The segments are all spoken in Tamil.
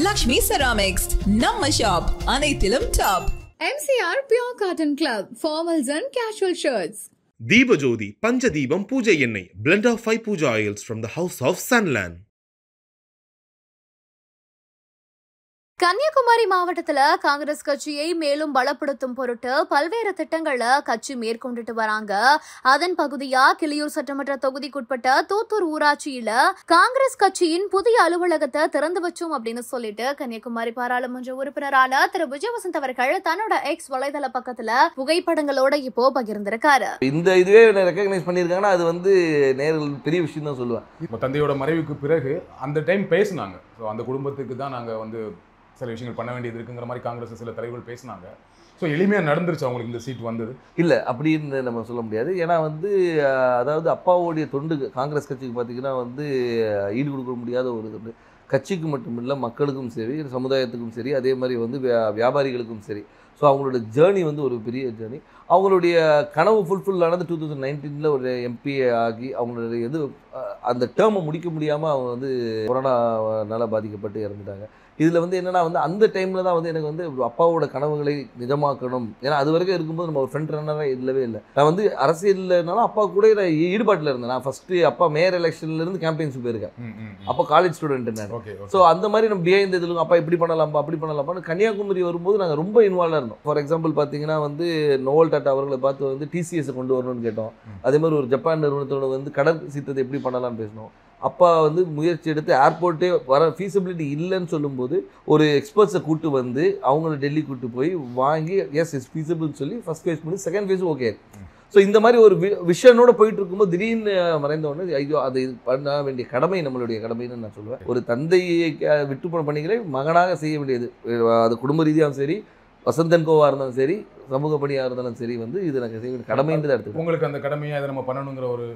Lakshmi Ceramics, Namma Shop, Anithilum Top. MCR Pure Cotton Club, formals and casual shirts. Deepajodi, Panchadeepam Puja Ennai, blend of 5 puja oils from the house of Sunland. Kanyakumari மாவட்டத்துல காங்கிரஸ் கட்சியை மேலும் பலப்படுத்தும் பொருட்டு பல்வேறு திட்டங்களை கட்சி மேற்கொண்டுட்டு வராங்க. அதன் பகுதியா கிளியூர் சட்டமன்ற தொகுதிக்குட்பட்ட தூத்தூர் ஊராட்சியில காங்கிரஸ் கட்சியின் புதிய அலுவலகத்தை திறந்து வச்சோம் அப்படின்னு சொல்லிட்டு கன்னியாகுமரி பாராளுமன்ற உறுப்பினரான திரு விஜயவசந்த் அவர்கள் தன்னோட எக்ஸ் வலைதள பக்கத்துல புகைப்படங்களோட இப்போ பகிர்ந்திருக்காரு. இந்த இதுவே ரெகக்னைஸ் பண்ணியிருக்காங்கன்னா அது நேரில் பெரிய விஷயம் தான் சொல்லுவேன். இப்போ தந்தையோட மறைவுக்கு பிறகு அந்த டைம் பேசினாங்க. ஸோ அந்த குடும்பத்துக்கு தான் நாங்கள் சில விஷயங்கள் பண்ண வேண்டியது இருக்குங்கிற மாதிரி காங்கிரஸ் சில தலைவர்கள் பேசினாங்க. ஸோ எளிமையாக நடந்துருச்சு அவங்களுக்கு இந்த சீட் வந்தது இல்லை அப்படின்னு நம்ம சொல்ல முடியாது. ஏன்னா அதாவது அப்பாவோடைய தொண்டு காங்கிரஸ் கட்சிக்கு பார்த்தீங்கன்னா ஈடு கொடுக்க முடியாத ஒரு தொண்டு. கட்சிக்கு மட்டும் இல்லை, மக்களுக்கும் சரி, சமுதாயத்துக்கும் சரி, அதே மாதிரி வியாபாரிகளுக்கும் சரி. ஸோ அவங்களோட ஜேர்னி ஒரு பெரிய ஜேர்னி. அவங்களுடைய கனவு ஃபுல்ஃபில் ஆனது 2019 ஒரு எம்பி ஆகி அவங்களுடைய அந்த டேர்மை முடிக்க முடியாமல் அவங்க கொரோனாவால் பாதிக்கப்பட்டு இறந்துட்டாங்க. இதில் என்னென்னா அந்த டைமில் தான் எனக்கு அப்பாவோட கனவுகளை நிஜமாக்கணும். ஏன்னா அது வரைக்கும் இருக்கும்போது நம்ம ஒரு ஃப்ரண்ட் ரன்னராக இல்லவே இல்லை. நான் அரசியல்னாலும் அப்பா கூட ஈடுபாட்டில் இருந்தேன். நான் ஃபஸ்ட்டு அப்பா மேயர் எலெக்ஷன்லேருந்து கேம்பெயின்ஸ் போயிருக்கேன். அப்போ காலேஜ் ஸ்டூடெண்ட் நான். ஸோ அந்த மாதிரி நம்ம பிஹைண்ட் இதில் அப்பா இப்படி பண்ணலாம்ப்பா அப்படி பண்ணலாம்ப்பான்னு கன்னியாகுமரி வரும்போது நாங்கள் ரொம்ப இன்வால்வாக இருந்தோம். ஃபார் எக்ஸாம்பிள் பார்த்தீங்கன்னா நோவல் டாட்டா அவர்களை பார்த்து டிசிஎஸை கொண்டு வரணும்னு கேட்டோம். அதே மாதிரி ஒரு ஜப்பான் நிறுவனத்தோட கடல் சீற்றத்தை எப்படி பண்ணலாம்னு பேசணும். அப்பா முயற்சி எடுத்து ஏர்போர்ட்டே வர ஃபீஸிபிலிட்டி இல்லைன்னு சொல்லும்போது ஒரு எக்ஸ்பர்ட்ஸை கூட்டு அவங்கள டெல்லி கூட்டு போய் வாங்கி எஸ் இஸ் ஃபீஸிபிள்னு சொல்லி ஃபஸ்ட் ஃபேஸ் பண்ணி செகண்ட் ஃபேஸும் ஓகே. ஸோ இந்த மாதிரி ஒரு விஷனோட போயிட்டு இருக்கும்போது திடீர்னு மறைந்த உடனே ஐயோ அது பண்ண வேண்டிய கடமை நம்மளுடைய கடமைன்னு நான் சொல்லுவேன். ஒரு தந்தையை விட்டு பண்ணிக்கிறேன் மகனாக செய்ய வேண்டியது. அது குடும்ப ரீதியாகவும் சரி, வசந்தன் கோவாக இருந்தாலும் சரி, சமூக பணியாக இருந்தாலும் சரி இது நாங்கள் செய்ய வேண்டிய கடமைன்னு தான் எடுத்துக்கோங்க. உங்களுக்கு அந்த கடமையை அதை நம்ம பண்ணணுங்கிற ஒரு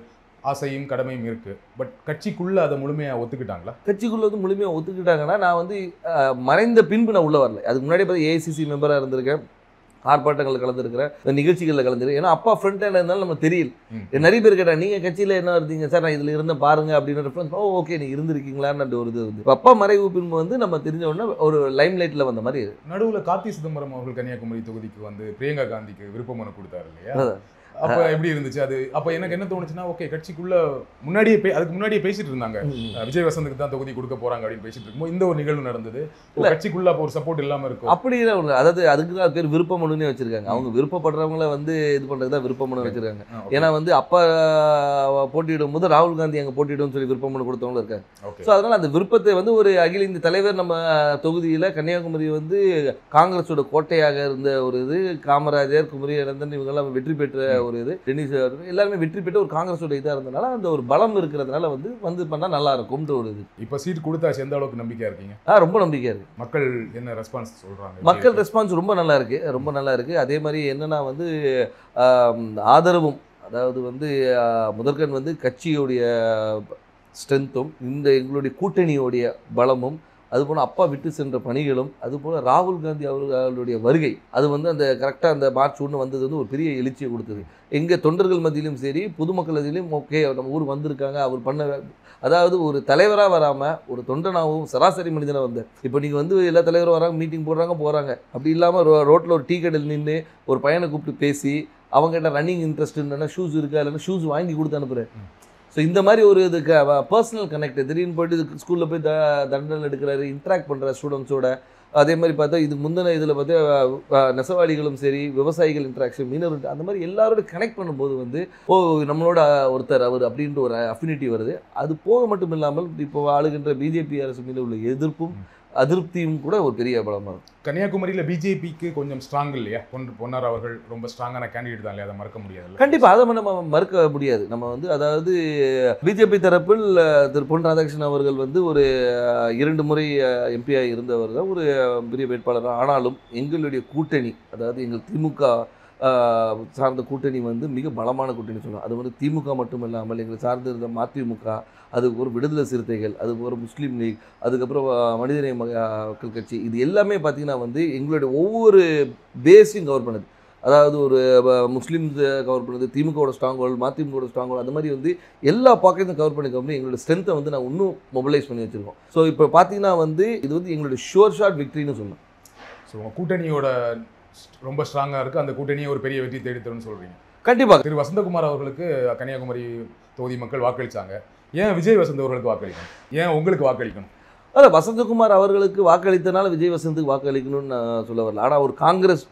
ஆசையும் கடமையும் இருக்குது. பட் கட்சிக்குள்ளே அதை முழுமையாக ஒத்துக்கிட்டாங்களா? கட்சிக்குள்ளே முழுமையாக ஒத்துக்கிட்டாங்கன்னா நான் மறைந்த பின்பு நான் உள்ளே வரல. அதுக்கு முன்னாடி பார்த்து ஏஐசிசி மெம்பராக இருந்திருக்கேன், ஆர்ப்பாட்டங்களில் கலந்துருக்கிறேன், நிகழ்ச்சிகளில் கலந்துருக்கேன். ஏன்னா அப்பா ஃப்ரண்ட் ஹேண்ட் இருந்தாலும் நம்ம தெரியல. நிறைய பேர் கேட்டால் நீங்கள் கட்சியில் என்ன இருந்தீங்க சார், நான் இதில் இருந்தேன் பாருங்க அப்படின்னு ரெஃபரன்ஸ். ஓகே நீ இருந்திருக்கீங்களான்னு ஒரு இது அப்பா மறைவு பின்பு நம்ம தெரிஞ்ச உடனே ஒரு லைம் லைட்டில் வந்த மாதிரி. நடுவில் கார்த்தி சிதம்பரம் அவர்கள் கன்னியாகுமரி தொகுதிக்கு பிரியங்கா காந்திக்கு விருப்ப மனு கொடுத்தாரு இல்லையா? அப்போ எப்படி இருந்துச்சு அது? அப்போ எனக்கு என்ன தோணுச்சுன்னா, ஓகே கட்சிக்குள்ள அதுக்கு முன்னாடியே பேசிட்டு இருந்தாங்க, விஜய் வசந்துக்கு தான் தொகுதி கொடுக்க போறாங்க அப்படின்னு பேசிட்டு இருக்கும்போது இந்த ஒரு நிகழ்வு நடந்தது. கட்சிக்குள்ள அப்போ ஒரு சப்போர்ட் இல்லாம இருக்கும். அப்படி அதாவது அதுக்கு தான் பேர் விருப்ப மனுன்னே வச்சிருக்காங்க. அவங்க விருப்பப்படுறவங்கள இது பண்றது தான் விருப்ப மனு வச்சிருக்காங்க. ஏன்னா அப்பா போட்டியிடும் போது ராகுல் காந்தி அங்கே போட்டியிடும் சொல்லி விருப்ப மனு கொடுத்தவங்களும் இருக்காங்க. ஸோ அதனால அந்த விருப்பத்தை ஒரு அகில இந்திய தலைவர் நம்ம தொகுதியில் கன்னியாகுமரி காங்கிரஸோட கோட்டையாக இருந்த ஒரு காமராஜர், குமரி அனந்தன் இவங்கெல்லாம் வெற்றி பெற்ற ஒரு டென்னிஸ் எல்லாருமே வெற்றி பெற்று ஒரு காங்கிரஸோட இதாக இருந்தனால அந்த ஒரு பலம் இருக்கிறதுனால பண்ணா நல்லா இருக்கும்ன்ற ஒரு இது. இப்போ சீட் கொடுத்தாச்சு, எந்த அளவுக்கு நம்பிக்கையா இருக்கீங்க? ரொம்ப நம்பிக்கையா இருக்கு. மக்கள் என்ன ரெஸ்பான்ஸ் சொல்றாங்க? மக்கள் ரெஸ்பான்ஸ் ரொம்ப நல்லா இருக்கு, ரொம்ப நல்லா இருக்கு. அதே மாதிரி என்னன்னா ஆதரவும், அதாவது முதற்கண் கட்சியோடைய ஸ்ட்ரென்த்தும் எங்களுடைய கூட்டணியோடைய பலமும், அதுபோல் அப்பா விட்டு சென்ற பணிகளும், அதுபோல் ராகுல் காந்தி அவர்களுடைய வருகை அது அந்த கரெக்டாக அந்த மார்ச் 1 வந்தது ஒரு பெரிய எழுச்சியை கொடுத்தது. எங்கள் தொண்டர்கள் மத்தியிலும் சரி, பொதுமக்கள் மத்தியிலும் ஓகே நம்ம ஊர் வந்திருக்காங்க, அவர் பண்ண அதாவது ஒரு தலைவராக வராமல் ஒரு தொண்டனாகவும் சராசரி மனிதனாக வந்தார். இப்போ நீங்கள் எல்லா தலைவரும் வராங்க, மீட்டிங் போடுறாங்க. அப்படி இல்லாமல் ரோட்டில் ஒரு டீ கடையில் நின்று ஒரு பையனை கூப்பிட்டு பேசி அவங்ககிட்ட ரன்னிங் இன்ட்ரெஸ்ட் இல்லைன்னா ஷூஸ் இருக்கா இல்லைன்னா ஷூஸ் வாங்கி கொடுத்து அனுப்புகிறேன். ஸோ இந்த மாதிரி ஒரு பர்சனல் கனெக்ட் திடீர்னு போய்ட்டு ஸ்கூலில் போய் தண்டனை எடுக்கிறாரு, இன்ட்ராக்ட் பண்ணுற ஸ்டூடெண்ட்ஸோட. அதே மாதிரி பார்த்தா இதுக்கு முந்தின இதில் பார்த்தா நெசவாளிகளும் சரி, விவசாயிகள் இன்ட்ராக்ஷன், மீனவர், அந்த மாதிரி எல்லாரோட கனெக்ட் பண்ணும்போது நம்மளோட ஒருத்தர் அவர் அப்படின்ற ஒரு அஃபினிட்டி வருது. அது போக மட்டும் இல்லாமல் இப்போ ஆளுகின்ற பிஜேபி அரசு மீது உள்ள எதிர்ப்பும் அதிருப்தியும் கூட ஒரு பெரிய பலமாக இருக்கும். கன்னியாகுமரியில் பிஜேபிக்கு கொஞ்சம் ஸ்ட்ராங் இல்லையா? பொன்னார் அவர்கள் ரொம்ப ஸ்ட்ராங்கான கேண்டிடேட் தான் இல்லையா? அதை மறக்க முடியாது. கண்டிப்பாக அதை நம்ம மறுக்க முடியாது. நம்ம அதாவது பிஜேபி தரப்பில் திரு பொன் ராதாகிருஷ்ணன் அவர்கள் ஒரு 2 முறை எம்பியாக இருந்தவர் தான், ஒரு பெரிய வேட்பாளர். ஆனாலும் எங்களுடைய கூட்டணி, அதாவது எங்கள் திமுக சார்ந்த கூட்டணி மிக பலமான கூட்டணி சொல்லலாம். அது திமுக மட்டும் இல்லாமல் எங்களை சார்ந்து இருந்த மதிமுக, அதுக்கு ஒரு விடுதலை சிறுத்தைகள், அதுக்கு ஒரு முஸ்லீம் லீக், அதுக்கப்புறம் மனிதநேய மக்கள் கட்சி, இது எல்லாமே பார்த்திங்கன்னா எங்களுடைய ஒவ்வொரு பேஸையும் கவர் பண்ணுது. அதாவது ஒரு முஸ்லீம்ஸ் கவர் பண்ணுறது, திமுகவோட ஸ்ட்ராங் ஹோல்டு, மதிமுகவோட ஸ்ட்ராங் ஹோல்டு, அந்த மாதிரி வந்து எல்லா பாக்கெட்டும் கவர் பண்ணி எங்களோட ஸ்ட்ரென்த்தை வந்து நான் இன்னும் மொபிலைஸ் பண்ணி வச்சுருக்கோம். ஸோ இப்போ பார்த்தீங்கன்னா வந்து இது வந்து எங்களுடைய ஷுவர் ஷாட் விக்ட்ரின்னு சொல்லலாம். ஸோ உங்கள் கூட்டணியோட ரொம்ப ஸ்ட்ராங்காக இருக்குது, அந்த கூட்டணியை ஒரு பெரிய வெற்றி தேடி தரும்னு சொல்கிறீங்க. கண்டிப்பாக திரு வசந்தகுமார் அவர்களுக்கு கன்னியாகுமரி தொகுதி மக்கள் வாக்களித்தாங்க. ஏன் விஜய் வசந்த் அவர்களுக்கு வாக்களிக்கணும்? ஏன் உங்களுக்கு வாக்களிக்கணும்? அதான் வசந்தகுமார் அவர்களுக்கு வாக்களித்தனால விஜய் வசந்துக்கு வாக்களிக்கணும்னு நான் சொல்ல வரல. ஆனால் ஒரு காங்கிரஸ்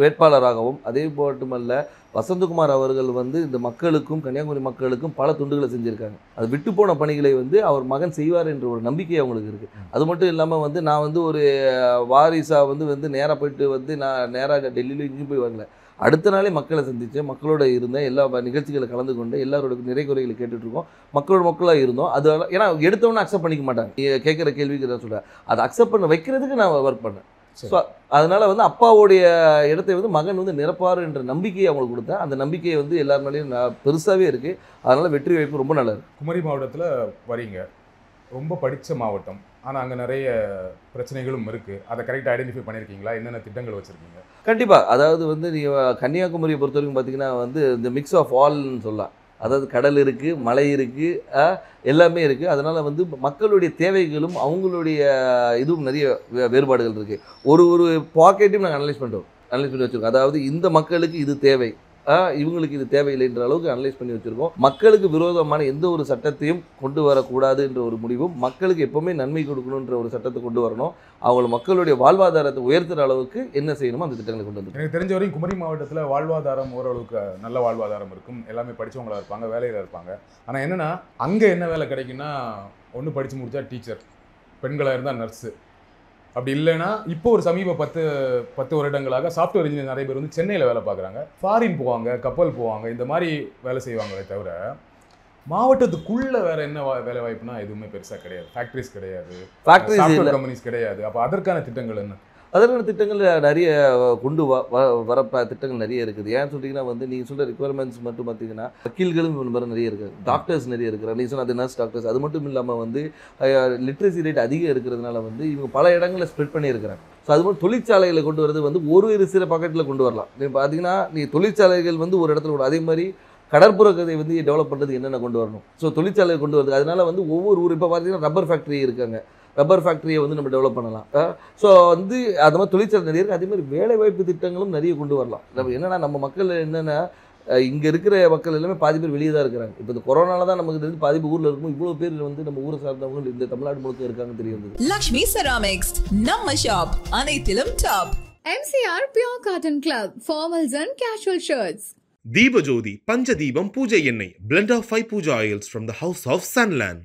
வேட்பாளராகவும் அதே மட்டுமல்ல வசந்தகுமார் அவர்கள் வந்து இந்த மக்களுக்கும் கன்னியாகுமரி மக்களுக்கும் பல துண்டுகளை செஞ்சுருக்காங்க. அது விட்டு போன பணிகளை வந்து அவர் மகன் செய்வார் என்ற ஒரு நம்பிக்கை அவங்களுக்கு இருக்குது. அது மட்டும் இல்லாமல் வந்து நான் வந்து ஒரு வாரிசாக வந்து நேராக போயிட்டு வந்து நான் நேராக டெல்லியில் இங்கேயும் போய் வரல. அடுத்த நாளே மக்களை சந்தித்தேன், மக்களோட இருந்தேன், எல்லா நிகழ்ச்சிகளை கலந்து கொண்டு எல்லாரோட நிறை குறைகளை கேட்டுட்ருக்கோம், மக்களாக இருந்தோம். அது ஏன்னா எடுத்தவொன்னே அக்செப்ட் பண்ணிக்க மாட்டாங்க, கேட்குற கேள்விக்கு நான் சொல்கிறேன். அதை அக்செப்ட் பண்ண வைக்கிறதுக்கு நான் ஒர்க் பண்ணேன். ஸோ அதனால் வந்து அப்பாவுடைய இடத்தை வந்து மகன் வந்து நிரப்பார் என்ற நம்பிக்கையை அவங்களுக்கு கொடுத்தேன். அந்த நம்பிக்கையை வந்து எல்லாருனாலையும் பெருசாகவே இருக்குது. அதனால் வெற்றி வாய்ப்பு ரொம்ப நல்லா இருக்குது. குமரி மாவட்டத்தில் வரீங்க, ரொம்ப படித்த மாவட்டம், ஆனால் அங்கே நிறைய பிரச்சனைகளும் இருக்குது. அதை கரெக்டாக ஐடென்டிஃபை பண்ணியிருக்கீங்களா? என்னென்ன திட்டங்கள் வச்சுருக்கீங்க? கண்டிப்பாக. அதாவது வந்து நீங்கள் கன்னியாகுமரியை பொறுத்த வரைக்கும் பார்த்தீங்கன்னா வந்து இந்த மிக்ஸ் ஆஃப் ஆல்னு சொல்லலாம். அதாவது கடல் இருக்குது, மலை இருக்குது, எல்லாமே இருக்குது. அதனால் வந்து மக்களுடைய தேவைகளும் அவங்களுடைய இதுவும் நிறைய வேறுபாடுகள் இருக்குது. ஒரு பாக்கெட்டையும் நாங்கள் அனலைஸ் பண்ணி வச்சுருக்கோம். அதாவது இந்த மக்களுக்கு இது தேவை, இவங்களுக்கு இது தேவையில்லைன்ற அளவுக்கு அனலைஸ் பண்ணி வச்சுருக்கோம். மக்களுக்கு விரோதமான எந்த ஒரு சட்டத்தையும் கொண்டு வரக்கூடாது என்ற ஒரு முடிவும், மக்களுக்கு எப்போவுமே நன்மை கொடுக்கணுன்ற ஒரு சட்டத்தை கொண்டு வரணும். அவங்க மக்களுடைய வாழ்வாதாரத்தை உயர்த்துகிற அளவுக்கு என்ன செய்யணுமோ அந்த திட்டங்களை கொண்டு வந்து. எனக்கு தெரிஞ்ச வரையும் குமரி மாவட்டத்தில் வாழ்வாதாரம் ஓரளவுக்கு நல்ல வாழ்வாதாரம் இருக்கும், எல்லாமே படித்தவங்களாக இருப்பாங்க, வேலையில் இருப்பாங்க. ஆனால் என்னென்னா அங்கே என்ன வேலை கிடைக்குன்னா, ஒன்று படித்து முடித்தா டீச்சர், பெண்களாக இருந்தால் நர்ஸு, அப்படி இல்லைன்னா இப்போ ஒரு சமீப 10 வருடங்களாக சாஃப்ட்வேர் இன்ஜினியர் நிறைய பேர் வந்து சென்னையில் வேலை பார்க்குறாங்க, ஃபாரின் போவாங்க, கப்பல் போவாங்க, இந்த மாதிரி வேலை செய்வாங்களே தவிர மாவட்டத்துக்குள்ள வேற என்ன வேலை வாய்ப்புனா எதுவுமே பெருசாக கிடையாது. ஃபேக்ட்ரிஸ் கிடையாது, சாஃப்ட்வேர் கம்பெனிஸ் கிடையாது. அப்போ அதற்கான திட்டங்கள் என்ன? அதற்கான திட்டங்கள் நிறைய கொண்டு வர திட்டங்கள் நிறைய இருக்குது. ஏன்னு சொல்லிங்கன்னா வந்து நீங்கள் சொல்கிற ரிக்குவயர்மெண்ட்ஸ் மட்டும் பார்த்தீங்கன்னா வக்கீல்களும் நிறைய இருக்குது, டாக்டர்ஸ் நிறைய இருக்கிறாங்க. நீங்கள் சொன்ன அது நர்ஸ் டாக்டர்ஸ். அது மட்டும் இல்லாமல் வந்து லிட்ரஸி ரேட் அதிகம் இருக்கிறதுனால வந்து இவங்க பல இடங்களில் ஸ்ப்ரெட் பண்ணியிருக்கிறாங்க. ஸோ அது மாதிரி தொழிற்சாலைகளை கொண்டு வரது வந்து ஒரு சில பாக்கெட்டில் கொண்டு வரலாம். நீங்கள் பார்த்தீங்கன்னா தொழிற்சாலைகள் வந்து ஒரு இடத்துல கூட, அதே மாதிரி கடற்புற கதை வந்து டெவலப் பண்ணுறதுக்கு என்னென்ன கொண்டு வரணும். ஸோ தொழிற்சாலையை கொண்டு வருது. அதனால வந்து ஒவ்வொரு ஊர் இப்போ பார்த்தீங்கன்னா ரப்பர் ஃபேக்ட்ரி இருக்காங்க, ரப்பர் ஃபேக்ட்ரியை வந்து நம்ம டெவலப் பண்ணலாம். ஸோ வந்து அது மாதிரி தொழிற்சாலை நிறைய இருக்குது. அதே மாதிரி வேலைவாய்ப்பு திட்டங்களும் நிறைய கொண்டு வரலாம். நம்ம என்னென்னா நம்ம மக்கள் என்னென்னா இங்கே இருக்கிற மக்கள் எல்லாமே பாதி பேர் வெளியே தான் இருக்கிறாங்க. இப்போ இந்த கொரோனால தான் நமக்கு தெரிஞ்சு பாதி ஊரில் இருக்கும், இவ்வளோ பேர் வந்து நம்ம ஊரை சார்ந்தவங்க இந்த தமிழ்நாடு முழுக்க இருக்காங்க தெரியும். லக்ஷ்மி செராமிக்ஸ் நம்ம ஷாப் அனைத்திலும் top. MCR Pure Cotton Club, formals and casual shirts. Deepajodi Panchadibam Puja Ennai, blend of 5 puja oils from the house of Sunland.